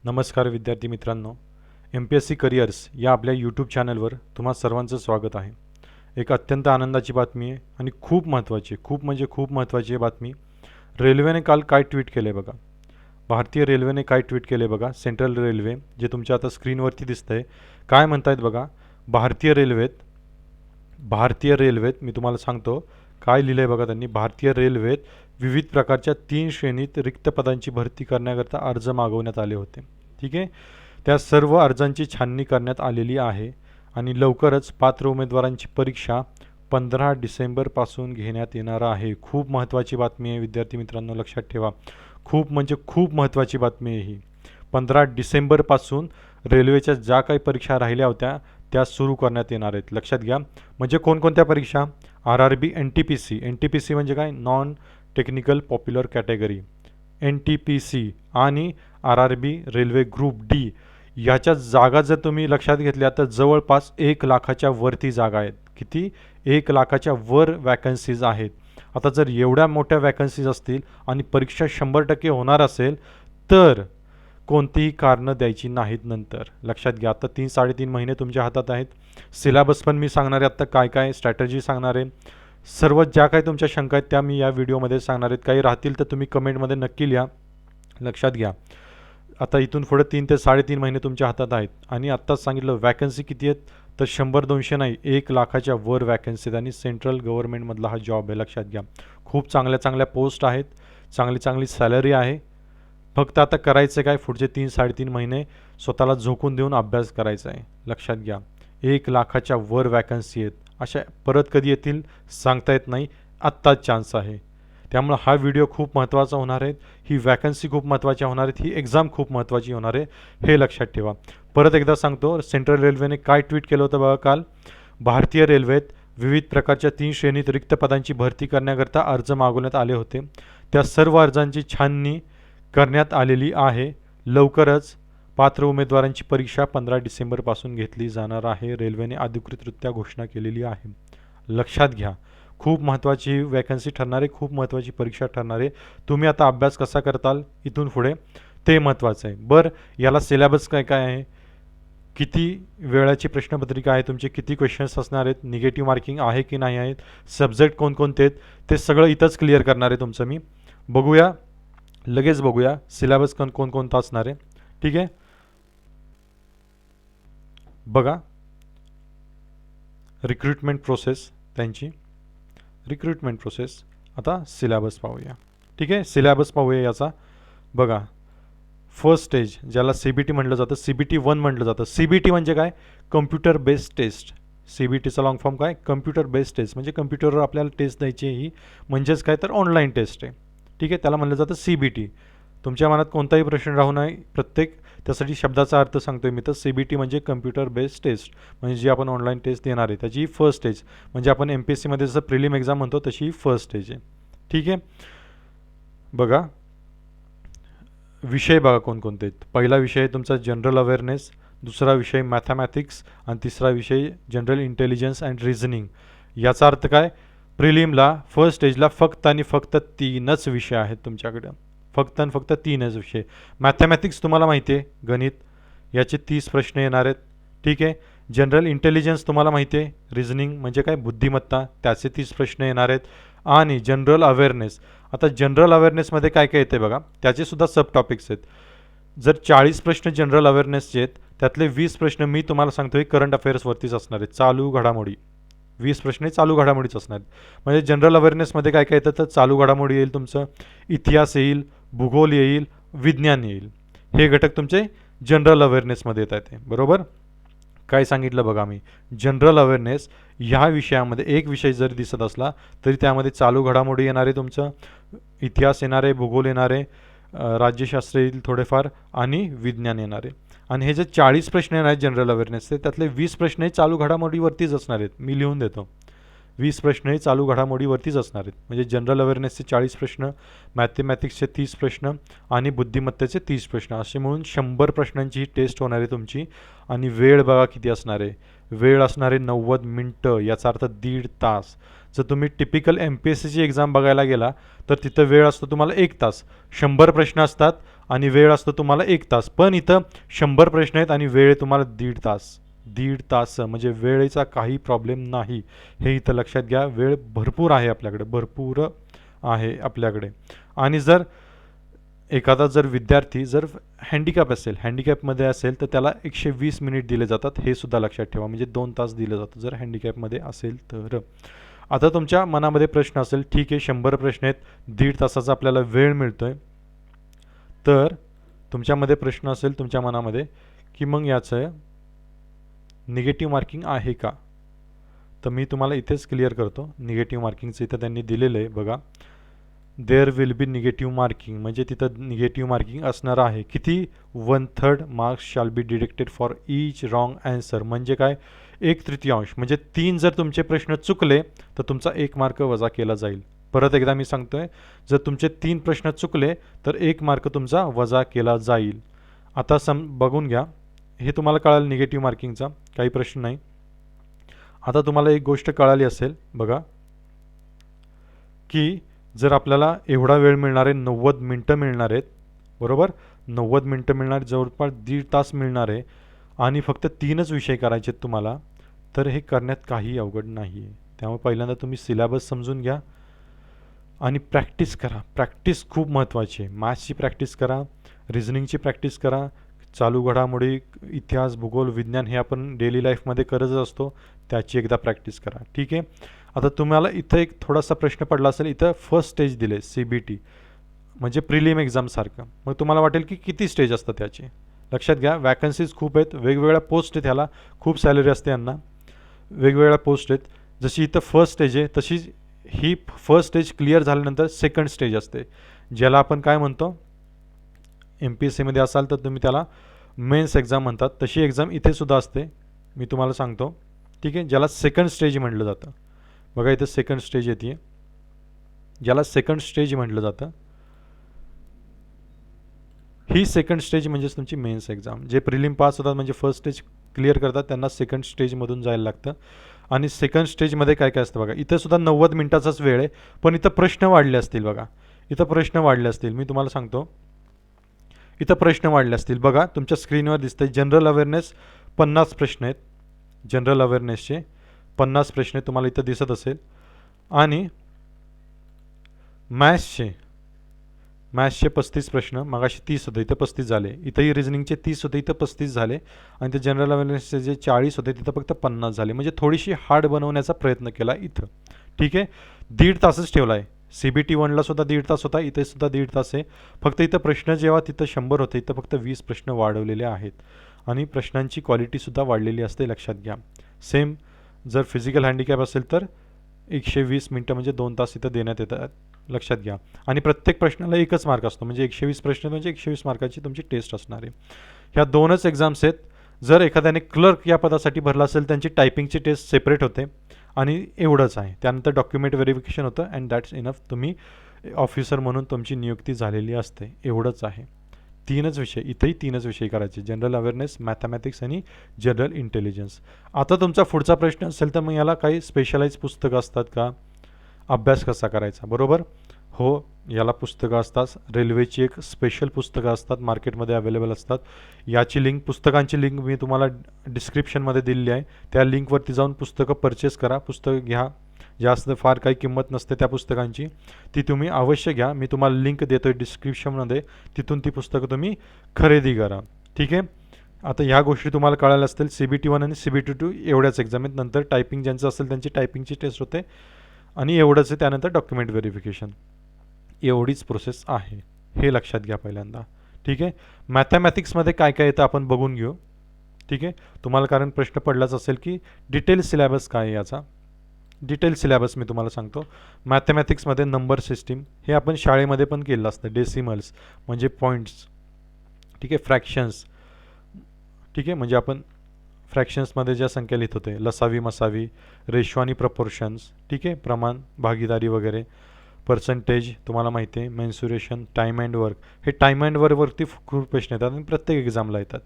नमस्कार विद्यार्थी मित्रांनो, MPSC करिअर्स या आपल्या यूट्यूब चॅनलवर तुम्हा सर्वांचं स्वागत आहे. एक अत्यंत आनंदाची बातमी आहे आणि खूप महत्त्वाची, खूप महत्त्वाची बातमी. रेल्वेने काल काय ट्विट केले बघा. भारतीय रेल्वेने काय ट्विट केले बघा. सेंट्रल रेल्वे जे तुमच्या आता स्क्रीनवरती दिसतंय. काय म्हणतायत बघा. भारतीय रेल्वेत मी तुम्हाला सांगतो काय लिहिलंय बघा त्यांनी. भारतीय रेल्वेत विविध प्रकारच्या 3 श्रेणीत रिक्त पदांची भरती करण्याकरता अर्ज मागवण्यात आले होते. ठीक आहे. त्या सर्व अर्जांची छाननी करण्यात आलेली आहे आणि लवकरच पात्र उमेदवारांची परीक्षा 15 डिसेंबरपासून घेण्यात येणार आहे. खूप महत्त्वाची बातमी आहे विद्यार्थी मित्रांनो, लक्षात ठेवा. खूप महत्त्वाची बातमी आहे ही. 15 डिसेंबरपासून रेल्वेच्या ज्या काही परीक्षा राहिल्या होत्या त्या सुरू करण्यात येणार आहेत. लक्षात घ्या. म्हणजे कोणकोणत्या परीक्षा? RRB, NTPC. NTPC म्हणजे काय? Non technical popular category. NTPC आणि RRB रेल्वे ग्रुप डी याच्या जागा जर तुम्ही लक्षात घेतल्या तर जवळपास 1 लाखाच्या वरती जागा आहेत. किती? 1 लाखाच्या वर वॅकन्सीज आहेत. आता जर एवढ्या मोठ्या वॅकन्सीज असतील आणि परीक्षा 100% होणार असेल तर कोणतीही कारणं द्यायची नाहीत नंतर. लक्षात घ्या. आता 3-3.5 महिने तुमच्या हातात आहेत. सिलेबस पण मी सांगणार आहे. आत्ता काय काय स्ट्रॅटजी सांगणार आहे. सर्व ज्या काही तुमच्या शंका आहेत त्या मी या व्हिडिओमध्ये सांगणार आहेत. काही राहतील तर तुम्ही कमेंटमध्ये नक्की लिहा. लक्षात घ्या. आता इथून पुढे 3 ते 3.5 महिने तुमच्या हातात आहेत आणि आत्ताच सांगितलं वॅकन्सी किती आहेत तर 100-200 नाही, 1 लाखाच्या वर वॅकन्सी आहेत आणि सेंट्रल गव्हर्नमेंटमधला हा जॉब आहे. लक्षात घ्या. खूप चांगल्या पोस्ट आहेत. चांगली सॅलरी आहे. फक्त आता करायचं काय, पुढचे 3-3.5 महिने स्वतःला झोकून देऊन अभ्यास करायचा आहे. लक्षात घ्या. 1 लाखाच्या वर वॅकन्सी आहेत. अशा परत कधी येतील सांगता येत नाही. आत्ताच चान्स आहे. त्यामुळे हा व्हिडिओ खूप महत्त्वाचा होणार आहे. ही वॅकन्सी खूप महत्त्वाची होणार आहेत. ही एक्झाम खूप महत्त्वाची होणार आहे. हे लक्षात ठेवा. परत एकदा सांगतो, सेंट्रल रेल्वेने काय ट्विट केलं होतं बघा काल. भारतीय रेल्वेत विविध प्रकारच्या 3 श्रेणीत रिक्त पदांची भरती करण्याकरता अर्ज मागवण्यात आले होते. त्या सर्व अर्जांची छाननी करण्यात आलेली आहे. लवकरच पात्र उमेदवारांची परीक्षा 15 डिसेंबरपासून घेतली जाणार आहे. रेल्वेने अधिकृतरित्या घोषणा केलेली आहे. लक्षात घ्या. खूप महत्त्वाची वॅकन्सी ठरणार आहे. खूप महत्त्वाची परीक्षा ठरणार आहे. तुम्ही आता अभ्यास कसा करताल इथून पुढे ते महत्त्वाचं आहे. बरं, याला सिलेबस काय काय आहे, किती वेळाची प्रश्नपत्रिका आहे तुमचे, किती क्वेश्चन्स असणार आहेत, निगेटिव्ह मार्किंग आहे की नाही आहेत, सब्जेक्ट कोणकोणते आहेत, ते सगळं इथंच क्लिअर करणार आहे तुमचं मी. बघूया, लगेच बघूया सिलेबस कोणकोणता असणार आहे. ठीक आहे. बघा, रिक्रुटमेंट प्रोसेस त्यांची. Recruitment process. आता सिलेबस पाहूया. ठीक आहे. सिलेबस पाहूया याचा. बघा, फर्स्ट स्टेज ज्याला CBT म्हटलं जातं, CBT 1 म्हटलं जातं. CBT म्हणजे काय? Computer based test. CBTचा लॉंग फॉर्म काय? Computer based test. म्हणजे कम्प्युटरवर आपल्याला टेस्ट द्यायची ही, म्हणजेच काय तर ऑनलाईन टेस्ट आहे. ठीक आहे. त्याला म्हणलं जातं CBT. तुमच्या मनात कोणताही प्रश्न राहू नये, प्रत्येक त्यासाठी शब्दाचा अर्थ सांगतोय मी. तर CBT म्हणजे कम्प्युटर बेस्ड टेस्ट, म्हणजे जी आपण ऑनलाईन टेस्ट देणार आहे त्याची फर्स्ट स्टेज. म्हणजे आपण MPSCमध्ये जसं प्रिलिम एक्झाम म्हणतो तशी ही फर्स्ट स्टेज आहे. ठीक आहे. बघा, विषय बघा कोणकोणते आहेत. पहिला विषय आहे तुमचा जनरल अवेअरनेस, दुसरा विषय मॅथमॅटिक्स आणि तिसरा विषय जनरल इंटेलिजन्स अँड रिझनिंग. याचा अर्थ काय? प्रिलिमला फर्स्ट स्टेजला फक्त आणि फक्त 3च विषय आहेत तुमच्याकडे. फक्त आणि फक्त 3च विषय. मॅथमॅटिक्स तुम्हाला माहिती आहे, गणित, याचे 30 प्रश्न येणार आहेत. ठीक आहे. जनरल इंटेलिजन्स तुम्हाला माहिती आहे, रिझनिंग म्हणजे काय बुद्धिमत्ता, त्याचे 30 प्रश्न येणार आहेत. आणि जनरल अवेअरनेस. आता जनरल अवेअरनेसमध्ये काय काय येते बघा, त्याचे सुद्धा सब टॉपिक्स आहेत. जर 40 प्रश्न जनरल अवेअरनेसचे आहेत त्यातले 20 प्रश्न मी तुम्हाला सांगतोय करंट अफेअर्सवरतीच असणार आहेत, चालू घडामोडी. 20 प्रश्न चालू घडामोडीच असणार आहेत. म्हणजे जनरल अवेअरनेसमध्ये काय काय येतं तर चालू घडामोडी येईल, तुमचं इतिहास येईल, भूगोल येईल, विज्ञान येईल. हे घटक तुमचे जनरल अवेअरनेसमध्ये येत आहेत. बरोबर. काय सांगितलं बघा मी, जनरल अवेअरनेस ह्या विषयामध्ये एक विषय जरी दिसत असला तरी त्यामध्ये चालू घडामोडी येणार आहे, तुमचं इतिहास येणार आहे, भूगोल येणार आहे, राज्यशास्त्र येईल थोडेफार आणि विज्ञान येणार आहे. आणि हे जे 40 प्रश्न येणार आहेत जनरल अवेअरनेसचे त्यातले 20 प्रश्न हे चालू घडामोडीवरतीच असणार आहेत. मी लिहून देतो. 20 प्रश्न हे चालू घडामोडीवरतीच असणार आहेत. म्हणजे जनरल अवेअरनेसचे 40 प्रश्न, मॅथमॅटिक्सचे 30 प्रश्न आणि बुद्धिमत्तेचे 30 प्रश्न, असे मिळून 100 प्रश्नांची ही टेस्ट होणार आहे तुमची. आणि वेळ बघा किती असणार आहे. वेळ असणार आहे 90 मिनटं, याचा अर्थ 1.5 तास. जर तुम्ही टिपिकल MPSCची एक्झाम बघायला गेला तर तिथं वेळ असतो तुम्हाला 1 तास. 100 प्रश्न असतात आणि वेळ असतो तुम्हाला 1 तास. पण इथं 100 प्रश्न आहेत आणि वेळ तुम्हाला 1.5 तास. 1.5 तास म्हणजे वेळेचा काही प्रॉब्लेम नाही. हे इथं लक्षात घ्या. वेळ भरपूर आहे आपल्याकडे, भरपूर आहे आपल्याकडे. आणि जर एखादा जर विद्यार्थी जर हँडिकॅपमध्ये असेल तर त्याला 120 मिनिट दिले जातात. हे सुद्धा लक्षात ठेवा. म्हणजे 2 तास दिले जातात जर हँडिकॅपमध्ये असेल तर. आता तुमच्या मनामध्ये प्रश्न असेल, ठीक आहे 100 प्रश्न आहेत, 1.5 तासाचा आपल्याला वेळ मिळतोय. तर तुमच्यामध्ये प्रश्न असेल तुमच्या मनामध्ये की मग याचं निगेटिव्ह मार्किंग आहे का? तर मी तुम्हाला इथेच क्लिअर करतो. निगेटिव्ह मार्किंगचं इथं त्यांनी दिलेलं आहे बघा. There will be negative marking, म्हणजे तिथं निगेटिव्ह मार्किंग असणार आहे. किती? 1/3 marks shall be deducted for each wrong answer. म्हणजे काय? 1/3. म्हणजे 3 जर तुमचे प्रश्न चुकले तर तुमचा 1 मार्क वजा केला जाईल. परत एकदा मी सांगतोय, जर तुमचे 3 प्रश्न चुकले तर 1 मार्क तुमचा वजा केला जाईल. आता बघून घ्या, हे तुम्हाला कळालं निगेटिव्ह मार्किंगचा, काही प्रश्न नाही. आता तुम्हाला एक गोष्ट कळाली असेल बघा, की जर आपल्याला एवढा वेळ मिळणार आहे, 90 मिनटं मिळणार आहेत, बरोबर, 90 मिनटं मिळणार, जवळपास 1.5 तास मिळणार आहे आणि फक्त 3च विषय करायचे आहेत तुम्हाला, तर हे करण्यात काही अवघड नाही आहे. त्यामुळे पहिल्यांदा तुम्ही सिलेबस समजून घ्या आणि प्रॅक्टिस करा. प्रॅक्टिस खूप महत्त्वाची आहे. मॅथ्सची प्रॅक्टिस करा, रिझनिंगची प्रॅक्टिस करा, चालू घडामोडी, इतिहास, भूगोल, विज्ञान हे आपण डेली लाईफमध्ये करतच असतो, त्याची एकदा प्रॅक्टिस करा. ठीक आहे. आता तुम्हाला इथं एक थोडासा प्रश्न पडला असेल, इथं फर्स्ट स्टेज दिले CBT म्हणजे प्रिलिम एक्झामसारखं. मग तुम्हाला वाटेल की किती स्टेज असतात त्याचे. लक्षात घ्या, वॅकन्सीज खूप आहेत, वेगवेगळ्या पोस्ट आहेत, ह्याला खूप सॅलरी असते यांना, वेगवेगळ्या पोस्ट आहेत. जशी इथं फर्स्ट स्टेज आहे तशी ही फर्स्ट स्टेज क्लिअर झाल्यानंतर सेकंड स्टेज असते, ज्याला आपण काय म्हणतो, MPSCमध्ये असाल तर तुम्ही त्याला मेन्स एक्झाम म्हणतात. तशी एक्झाम इथे सुद्धा असते, मी तुम्हाला सांगतो. ठीक आहे, ज्याला सेकंड स्टेज म्हटलं जातं. बघा इथं सेकंड स्टेज येते, ज्याला सेकंड स्टेज म्हटलं जातं. ही सेकंड स्टेज म्हणजेच तुमची मेन्स एक्झाम. जे प्रिलिम पास होतात म्हणजे फर्स्ट स्टेज क्लिअर करतात त्यांना सेकंड स्टेजमधून जायला लागतं. आणि सेकंड स्टेजमध्ये काय काय असतं बघा, इथं सुद्धा 90 मिनिटाचाच वेळ आहे, पण इथं प्रश्न वाढले असतील बघा. इथं प्रश्न वाढले असतील, मी तुम्हाला सांगतो, इथं प्रश्न वाढले असतील बघा. तुमच्या स्क्रीनवर दिसतंय जनरल अवेअरनेस 50 प्रश्न आहेत, जनरल अवेअरनेसचे 50 प्रश्न तुम्हाला इथं दिसत असेल. आणि मॅथ्सचे 35 प्रश्न, मगाशी 30 होते, इथं 35 झाले. इथंही रिझनिंगचे 30 होते, इथं 35 झाले. आणि ते जनरल अवेअरनेसचे जे 40 होते तिथं फक्त 50 झाले. म्हणजे थोडीशी हार्ड बनवण्याचा प्रयत्न केला इथं. ठीक आहे, 1.5 तासच ठेवला आहे. CBT 1ला सुद्धा 1.5 तास होता, इथे सुद्धा 1.5 तास आहे. फक्त इथं प्रश्न जेव्हा तिथं 100 होते, इथं फक्त 20 प्रश्न वाढवलेले आहेत. आणि प्रश्नांची क्वालिटीसुद्धा वाढलेली असते, लक्षात घ्या. सेम जर फिजिकल हँडिकॅप असेल तर 120 मिनटं म्हणजे 2 तास इथं देण्यात येतात, लक्षात घ्या. आणि प्रत्येक प्रश्नाला 1च मार्क असतो, म्हणजे 120 प्रश्न म्हणजे 120 मार्काची तुमची टेस्ट असणार आहे. ह्या 2च एक्झाम्स आहेत. जर एखाद्याने क्लर्क या पदासाठी भरला असेल त्यांची टायपिंगची टेस्ट सेपरेट होते आणि एवढंच आहे. त्यानंतर डॉक्युमेंट व्हेरिफिकेशन होतं अँड दॅट्स इनफ. तुम्ही ऑफिसर म्हणून तुमची नियुक्ती झालेली असते, एवढंच आहे. 3च विषय, इथंही 3च विषय करायचे, जनरल अवेअरनेस, मॅथमॅटिक्स आणि जनरल इंटेलिजन्स. आता तुमचा पुढचा प्रश्न असेल तर मग याला काही स्पेशलाइज पुस्तकं असतात का, अभ्यास कसा करायचा, बरोबर. हो, याला पुस्तकं असतात. रेल्वेची एक स्पेशल पुस्तकं असतात, मार्केटमध्ये अवेलेबल असतात. याची लिंक, पुस्तकांची लिंक मी तुम्हाला डिस्क्रिप्शनमध्ये दिलेली आहे. त्या लिंकवरती जाऊन पुस्तकं परचेस करा, पुस्तकं घ्या. जास्त फार काही किंमत नसते त्या पुस्तकांची, ती तुम्ही अवश्य घ्या. मी तुम्हाला लिंक देतो आहे डिस्क्रिप्शनमध्ये, तिथून ती पुस्तकं तुम्ही खरेदी करा. ठीक आहे. आता ह्या गोष्टी तुम्हाला कळायला असतील. CBT 1 आणि CBT 2 एवढ्याच एक्झाम आहेत. नंतर टायपिंग ज्यांचं असेल त्यांची टायपिंगची टेस्ट होते आणि एवढंच आहे. त्यानंतर डॉक्युमेंट व्हेरिफिकेशन, एवढीच प्रोसेस आहे, हे लक्षात घ्या पहिल्यांदा. ठीक आहे. मॅथमॅटिक्समध्ये काय काय येतं आपण बघून घेऊ. ठीक आहे, तुम्हाला कारण प्रश्न पडलाच असेल की डिटेल सिलेबस काय आहे याचा. डिटेल सिलेबस मी तुम्हाला सांगतो. मॅथमॅटिक्समध्ये नंबर सिस्टीम हे आपण शाळेमध्ये पण केलं असतं. डेसिमल्स म्हणजे पॉईंट्स, ठीक आहे. फ्रॅक्शन्स, ठीक आहे, म्हणजे आपण फ्रॅक्शन्समध्ये ज्या संख्या लिहित होते, लसावी मसावी, रेशो आणि प्रपोर्शन्स, ठीक आहे, प्रमाण, भागीदारी वगैरे. पर्सेंटेज तुम्हाला माहिती आहे, मेन्सुरेशन, टाईम अँड वर्क. हे टाईम अँड वर्कवरती खूप प्रश्न येतात आणि प्रत्येक एक्झामला येतात.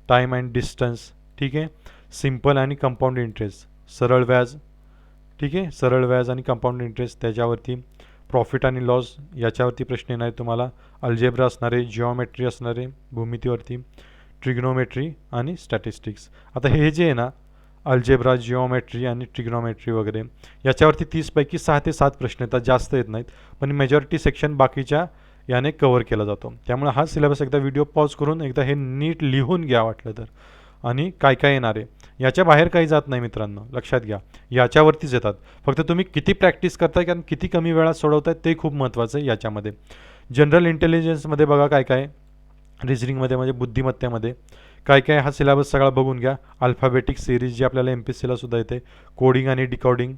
टाईम अँड डिस्टन्स, ठीक आहे. सिम्पल आणि कंपाऊंड इंटरेस्ट, सरळ व्याज, ठीक आहे, सरळ व्याज आणि कंपाऊंड इंटरेस्ट त्याच्यावरती. प्रॉफिट आणि लॉस याच्यावरती प्रश्न येणार आहे तुम्हाला, अल्जेब्रा असणार आहे, जिओमेट्री असणार आहे भूमितीवरती, ट्रिग्नोमेट्री आणि स्टॅटिस्टिक्स. आता हे जे आहे ना अल्जेब्रा, जिओमेट्री आणि ट्रिग्नोमेट्री वगैरे याच्यावरती 30पैकी 6 ते 7 प्रश्न येतात, जास्त येत नाहीत, पण मेजॉरिटी सेक्शन बाकीच्या याने कव्हर केला जातो. त्यामुळे हा सिलेबस एकदा व्हिडिओ पॉज करून एकदा हे नीट लिहून घ्या वाटलं तर. आणि काय काय येणार आहे याच्या बाहेर काही जात नाही मित्रांनो, लक्षात घ्या, याच्यावरतीच येतात. फक्त तुम्ही किती प्रॅक्टिस करताय कारण किती कमी वेळात सोडवताय ते खूप महत्त्वाचं आहे याच्यामध्ये. जनरल इंटेलिजन्समध्ये बघा काय काय, रिझनिंगमध्ये म्हणजे बुद्धिमत्तेमध्ये काय काय, हा सिलेबस सगळा बघून घ्या. अल्फाबेटिक सिरीज जी आपल्याला MPSCला सुद्धा येते, कोडिंग आणि डिकोडिंग,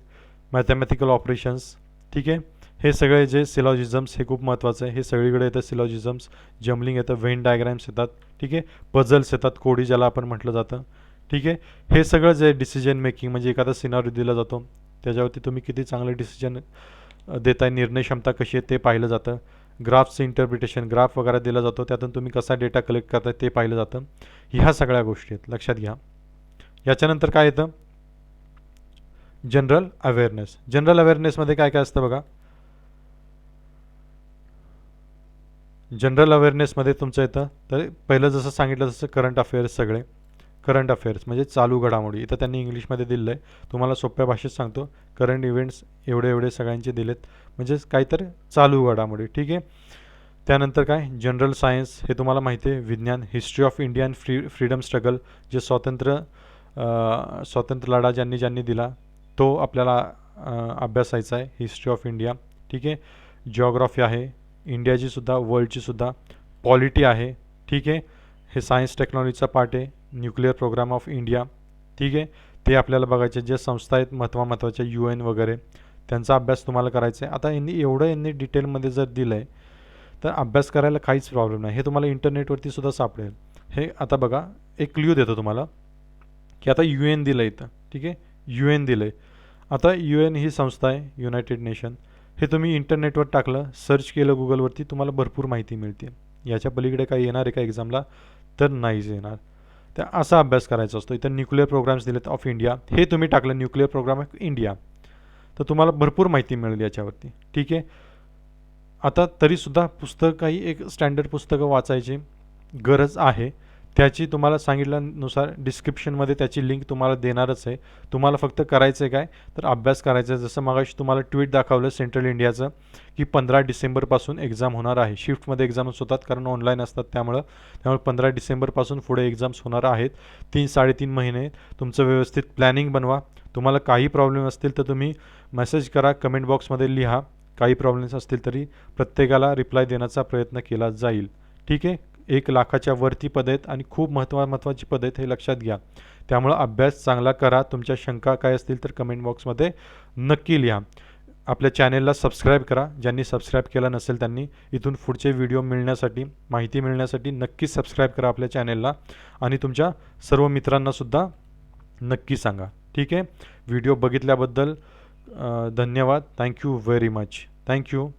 मॅथमॅटिकल ऑपरेशन्स, ठीक आहे. हे सगळे जे सिलॉजिझम्स हे खूप महत्त्वाचं आहे, हे सगळीकडे येतं सिलॉजिझम्स, जमलिंग येतं, व्हेन डायग्राम्स येतात, ठीक आहे, पझल्स येतात, कोडी ज्याला आपण म्हटलं जातं, ठीक आहे. हे सगळं जे डिसिजन मेकिंग म्हणजे एखादा सिनारिओ दिला जातो त्याच्यावरती तुम्ही किती चांगले डिसिजन देताय, निर्णय क्षमता कशी आहे ते पाहिलं जातं. ग्राफचं इंटरप्रिटेशन, ग्राफ वगैरे दिला जातो, त्यातून तुम्ही कसा डेटा कलेक्ट करताय ते पाहिलं जातं. ह्या सगळ्या गोष्टी आहेत, लक्षात घ्या. याच्यानंतर काय येतं, जनरल अवेअरनेस. जनरल अवेअरनेसमध्ये काय काय असतं बघा. जनरल अवेअरनेसमध्ये तुमचं येतं तर पहिलं जसं सांगितलं तसं करंट अफेअर्स, सगळे करंट अफेअर्स म्हणजे चालू घडामोडी. इथं त्यांनी इंग्लिशमध्ये दिलं आहे, तुम्हाला सोप्या भाषेत सांगतो. करंट इव्हेंट्स एवढे एवढे सगळ्यांचे दिलेत, म्हणजेच काहीतरी चालू घडामोडी, ठीक आहे. त्यानंतर काय, जनरल सायन्स, हे तुम्हाला माहिती आहे, विज्ञान, history of Indian freedom struggle, जे स्वातंत्र्य लढा ज्यांनी ज्यांनी दिला तो आपल्याला अभ्यासायचा आहे, हिस्ट्री ऑफ इंडिया, ठीक आहे. जिओग्राफी आहे इंडियाची सुद्धा, वर्ल्डची सुद्धा. पॉलिटी आहे, ठीक आहे, हे सायन्स टेक्नॉलॉजीचा पार्ट आहे. न्यूक्लिअर प्रोग्राम ऑफ इंडिया, ठीक आहे, ते आपल्याला बघायचे. जे संस्था आहेत महत्त्वाच्या UN वगैरे त्यांचा अभ्यास तुम्हाला करायचा आहे. आता यांनी डिटेलमध्ये जर दिलं आहे तर अभ्यास करायला काहीच प्रॉब्लेम नाही, हे तुम्हाला इंटरनेटवरती सुद्धा सापडेल. हे आता बघा एक क्ल्यू देतो तुम्हाला की आता UN दिलं इथं, ठीक आहे, UN दिलं आहे. आता UN ही संस्था आहे, युनायटेड नेशन. हे तुम्ही इंटरनेटवर टाकलं, सर्च केलं गुगलवरती, तुम्हाला भरपूर माहिती मिळते. याच्या पलीकडे काही येणार आहे का एक्झामला, तर नाहीच येणार. तर असा अभ्यास करायचा असतो. इथं न्यूक्लिअर प्रोग्राम्स दिलेत ऑफ इंडिया, हे तुम्ही टाकलं न्यूक्लिअर प्रोग्राम ऑफ इंडिया तर तुम्हाला भरपूर माहिती मिळेल याच्यावरती, ठीक आहे. आता तरीसुद्धा पुस्तक काही एक स्टँडर्ड पुस्तकं वाचायची गरज आहे. त्याची तुम्हाला सांगितल्यानुसार डिस्क्रिप्शनमध्ये त्याची लिंक तुम्हाला देणारच आहे. तुम्हाला फक्त करायचं आहे काय तर अभ्यास करायचा आहे. जसं मगाशी तुम्हाला ट्विट दाखवलं सेंट्रल इंडियाचं की 15 डिसेंबरपासून एक्झाम होणार आहे. शिफ्टमध्ये एक्झाम्स होतात कारण ऑनलाईन असतात, त्यामुळे 15 डिसेंबरपासून पुढे एक्झाम्स होणार आहेत. 3-3.5 महिने तुमचं व्यवस्थित प्लॅनिंग बनवा. तुम्हाला काही प्रॉब्लेम असतील तर तुम्ही मेसेज करा, कमेंट बॉक्समध्ये लिहा. काही प्रॉब्लेम्स असतील तरी प्रत्येकाला रिप्लाय देण्याचा प्रयत्न केला जाईल, ठीक आहे. 1 लाखाच्या वरती पद आहेत आणि खूप महत्त्वाची पद आहेत, हे लक्षात घ्या. त्यामुळं अभ्यास चांगला करा. तुमच्या शंका काय असतील तर कमेंट बॉक्समध्ये नक्की लिहा. आपल्या चॅनेलला सबस्क्राईब करा. ज्यांनी सबस्क्राईब केलं नसेल त्यांनी इथून पुढचे व्हिडिओ मिळण्यासाठी, माहिती मिळण्यासाठी नक्की सबस्क्राईब करा आपल्या चॅनेलला आणि तुमच्या सर्व मित्रांनासुद्धा नक्की सांगा, ठीक आहे. व्हिडिओ बघितल्याबद्दल धन्यवाद. Thank you very much. थँक्यू.